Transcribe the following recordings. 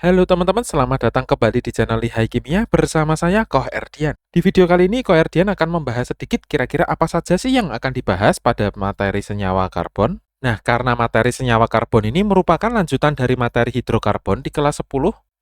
Halo teman-teman, selamat datang kembali di channel Lihai Kimia bersama saya Koh Erdian. Di video kali ini Koh Erdian akan membahas sedikit kira-kira apa saja sih yang akan dibahas pada materi senyawa karbon. Nah, karena materi senyawa karbon ini merupakan lanjutan dari materi hidrokarbon di kelas 10,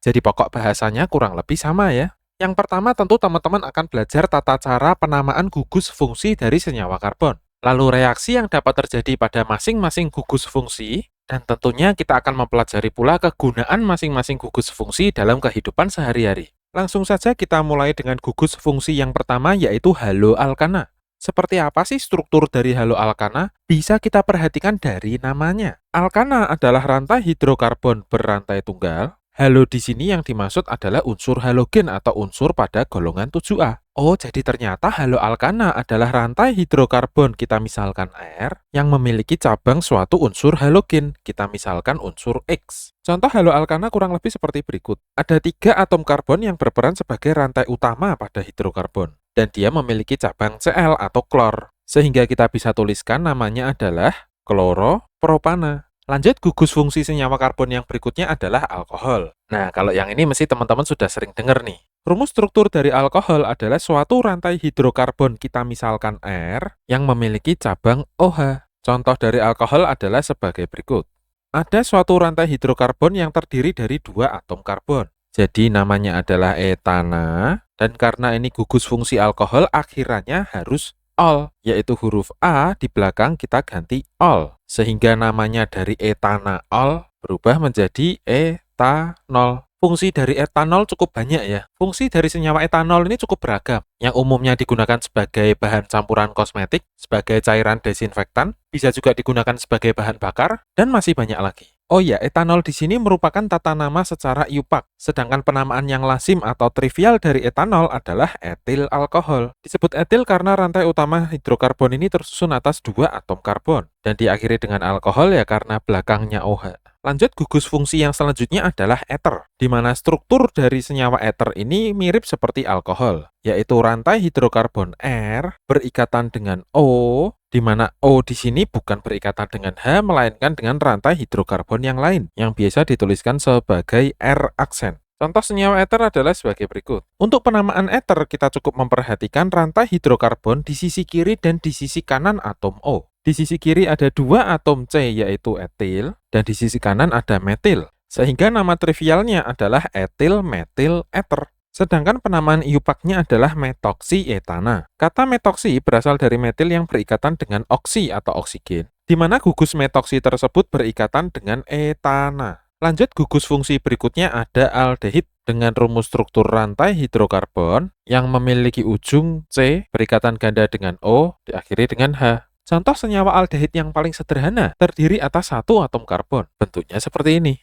jadi pokok bahasanya kurang lebih sama ya. Yang pertama tentu teman-teman akan belajar tata cara penamaan gugus fungsi dari senyawa karbon. Lalu reaksi yang dapat terjadi pada masing-masing gugus fungsi, dan tentunya kita akan mempelajari pula kegunaan masing-masing gugus fungsi dalam kehidupan sehari-hari. Langsung saja kita mulai dengan gugus fungsi yang pertama, yaitu haloalkana. Seperti apa sih struktur dari haloalkana? Bisa kita perhatikan dari namanya. Alkana adalah rantai hidrokarbon berrantai tunggal. Halo di sini yang dimaksud adalah unsur halogen atau unsur pada golongan 7A. Oh, jadi ternyata haloalkana adalah rantai hidrokarbon, kita misalkan R, yang memiliki cabang suatu unsur halogen, kita misalkan unsur X. Contoh haloalkana kurang lebih seperti berikut. Ada 3 atom karbon yang berperan sebagai rantai utama pada hidrokarbon, dan dia memiliki cabang Cl atau klor, sehingga kita bisa tuliskan namanya adalah kloropropana. Lanjut, gugus fungsi senyawa karbon yang berikutnya adalah alkohol. Nah, kalau yang ini mesti teman-teman sudah sering dengar nih. Rumus struktur dari alkohol adalah suatu rantai hidrokarbon, kita misalkan R, yang memiliki cabang OH. Contoh dari alkohol adalah sebagai berikut. Ada suatu rantai hidrokarbon yang terdiri dari 2 atom karbon. Jadi namanya adalah etana, dan karena ini gugus fungsi alkohol, akhirannya harus ol, yaitu huruf A di belakang kita ganti ol, sehingga namanya dari etanol berubah menjadi etanol. Fungsi dari etanol cukup banyak ya. Fungsi dari senyawa etanol ini cukup beragam, yang umumnya digunakan sebagai bahan campuran kosmetik, sebagai cairan desinfektan, bisa juga digunakan sebagai bahan bakar, dan masih banyak lagi. Oh ya, etanol di sini merupakan tata nama secara iupak, sedangkan penamaan yang lazim atau trivial dari etanol adalah etil alkohol. Disebut etil karena rantai utama hidrokarbon ini tersusun atas 2 atom karbon, dan diakhiri dengan alkohol ya karena belakangnya OH. Lanjut, gugus fungsi yang selanjutnya adalah eter, di mana struktur dari senyawa eter ini mirip seperti alkohol, yaitu rantai hidrokarbon R berikatan dengan O, di mana O di sini bukan berikatan dengan H, melainkan dengan rantai hidrokarbon yang lain, yang biasa dituliskan sebagai R aksen. Contoh senyawa eter adalah sebagai berikut. Untuk penamaan eter, kita cukup memperhatikan rantai hidrokarbon di sisi kiri dan di sisi kanan atom O. Di sisi kiri ada 2 atom C, yaitu etil, dan di sisi kanan ada metil, sehingga nama trivialnya adalah etil metil eter. Sedangkan penamaan iupaknya adalah metoksietana. Kata metoksi berasal dari metil yang berikatan dengan oksi atau oksigen, di mana gugus metoksi tersebut berikatan dengan etana. Lanjut, gugus fungsi berikutnya ada aldehid dengan rumus struktur rantai hidrokarbon yang memiliki ujung C berikatan ganda dengan O, diakhiri dengan H. Contoh senyawa aldehid yang paling sederhana terdiri atas 1 atom karbon. Bentuknya seperti ini.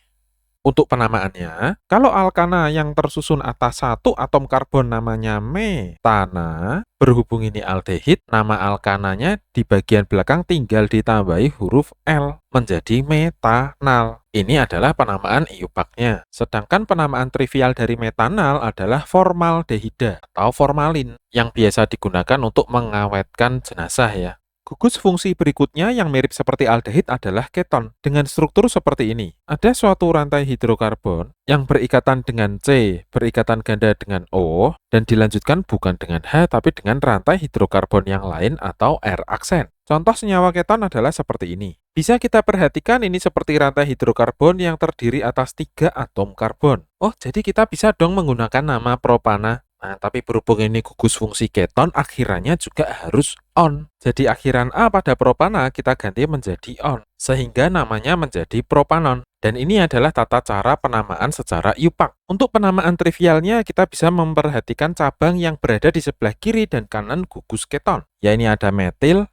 Untuk penamaannya, kalau alkana yang tersusun atas 1 atom karbon namanya metana, berhubung ini aldehid, nama alkananya di bagian belakang tinggal ditambahi huruf L menjadi metanal. Ini adalah penamaan iupaknya. Sedangkan penamaan trivial dari metanal adalah formaldehida atau formalin, yang biasa digunakan untuk mengawetkan jenazah ya. Gugus fungsi berikutnya yang mirip seperti aldehid adalah keton, dengan struktur seperti ini. Ada suatu rantai hidrokarbon yang berikatan dengan C, berikatan ganda dengan O, dan dilanjutkan bukan dengan H, tapi dengan rantai hidrokarbon yang lain atau R aksen. Contoh senyawa keton adalah seperti ini. Bisa kita perhatikan ini seperti rantai hidrokarbon yang terdiri atas 3 atom karbon. Oh, jadi kita bisa dong menggunakan nama propana. Nah, tapi berhubung ini gugus fungsi keton, akhirannya juga harus on. Jadi akhiran A pada propana kita ganti menjadi on, sehingga namanya menjadi propanon. Dan ini adalah tata cara penamaan secara iupak. Untuk penamaan trivialnya, kita bisa memperhatikan cabang yang berada di sebelah kiri dan kanan gugus keton. Ya, ini ada metil,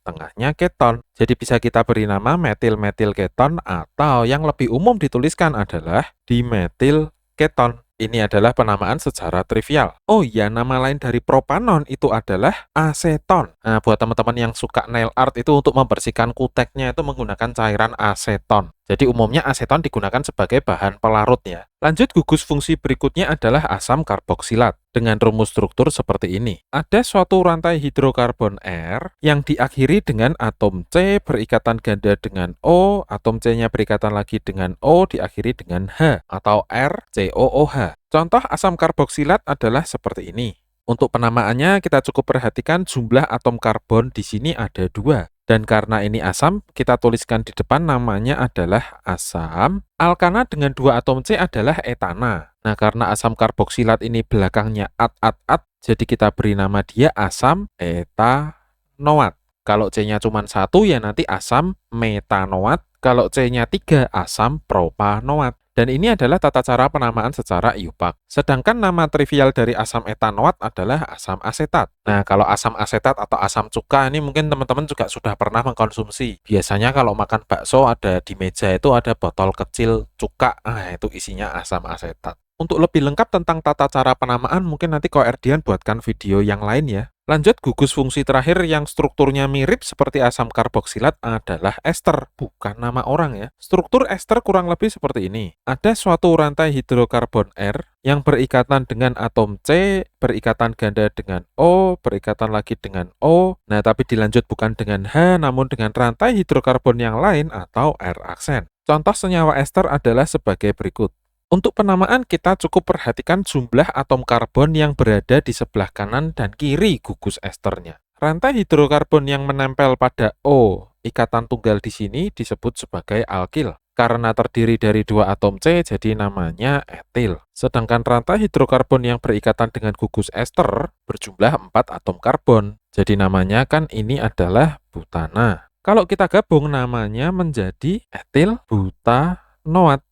tengahnya keton. Jadi bisa kita beri nama metil-metil keton, atau yang lebih umum dituliskan adalah dimetil keton. Ini adalah penamaan secara trivial. Oh iya, nama lain dari propanon itu adalah aseton. Nah, buat teman-teman yang suka nail art itu untuk membersihkan kuteknya itu menggunakan cairan aseton. Jadi umumnya aseton digunakan sebagai bahan pelarut ya. Lanjut, gugus fungsi berikutnya adalah asam karboksilat dengan rumus struktur seperti ini. Ada suatu rantai hidrokarbon R yang diakhiri dengan atom C berikatan ganda dengan O, atom C-nya berikatan lagi dengan O, diakhiri dengan H atau RCOOH. Contoh asam karboksilat adalah seperti ini. Untuk penamaannya kita cukup perhatikan jumlah atom karbon di sini ada 2. Dan karena ini asam, kita tuliskan di depan namanya adalah asam. Alkana dengan 2 atom C adalah etana. Nah, karena asam karboksilat ini belakangnya at, jadi kita beri nama dia asam etanoat. Kalau C-nya cuma 1, ya nanti asam metanoat. Kalau C-nya 3, asam propanoat. Dan ini adalah tata cara penamaan secara IUPAC. Sedangkan nama trivial dari asam etanoat adalah asam asetat. Nah, kalau asam asetat atau asam cuka ini mungkin teman-teman juga sudah pernah mengkonsumsi. Biasanya kalau makan bakso ada di meja itu ada botol kecil cuka. Nah, itu isinya asam asetat. Untuk lebih lengkap tentang tata cara penamaan, mungkin nanti Ko Erdian buatkan video yang lain ya. Lanjut, gugus fungsi terakhir yang strukturnya mirip seperti asam karboksilat adalah ester, bukan nama orang ya. Struktur ester kurang lebih seperti ini. Ada suatu rantai hidrokarbon R yang berikatan dengan atom C, berikatan ganda dengan O, berikatan lagi dengan O. Nah, tapi dilanjut bukan dengan H, namun dengan rantai hidrokarbon yang lain atau R aksen. Contoh senyawa ester adalah sebagai berikut. Untuk penamaan, kita cukup perhatikan jumlah atom karbon yang berada di sebelah kanan dan kiri gugus esternya. Rantai hidrokarbon yang menempel pada O, ikatan tunggal di sini disebut sebagai alkil. Karena terdiri dari 2 atom C, jadi namanya etil. Sedangkan rantai hidrokarbon yang berikatan dengan gugus ester berjumlah 4 atom karbon. Jadi namanya kan ini adalah butana. Kalau kita gabung namanya menjadi etil butanoat.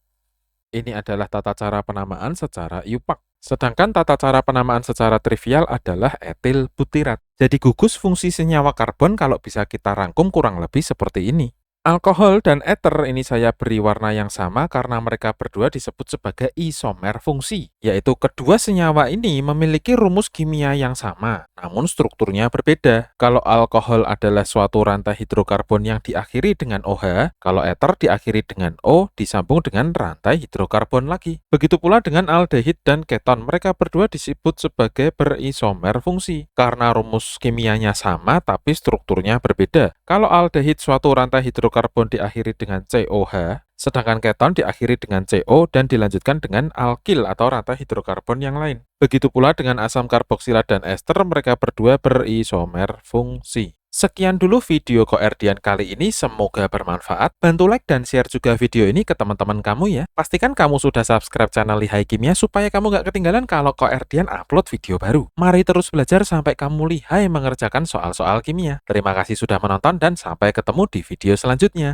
Ini adalah tata cara penamaan secara IUPAC. Sedangkan tata cara penamaan secara trivial adalah etil butirat. Jadi gugus fungsi senyawa karbon kalau bisa kita rangkum kurang lebih seperti ini. Alkohol dan eter ini saya beri warna yang sama karena mereka berdua disebut sebagai isomer fungsi, yaitu kedua senyawa ini memiliki rumus kimia yang sama, namun strukturnya berbeda. Kalau alkohol adalah suatu rantai hidrokarbon yang diakhiri dengan OH, kalau eter diakhiri dengan O, disambung dengan rantai hidrokarbon lagi. Begitu pula dengan aldehid dan keton, mereka berdua disebut sebagai berisomer fungsi, karena rumus kimianya sama tapi strukturnya berbeda. Kalau aldehid suatu rantai hidrokarbon diakhiri dengan COH, sedangkan keton diakhiri dengan CO dan dilanjutkan dengan alkil atau rantai hidrokarbon yang lain. Begitu pula dengan asam karboksilat dan ester, mereka berdua berisomer fungsi. Sekian dulu video Ko Erdian kali ini, semoga bermanfaat. Bantu like dan share juga video ini ke teman-teman kamu ya. Pastikan kamu sudah subscribe channel Lihai Kimia supaya kamu gak ketinggalan kalau Ko Erdian upload video baru. Mari terus belajar sampai kamu lihai mengerjakan soal-soal kimia. Terima kasih sudah menonton dan sampai ketemu di video selanjutnya.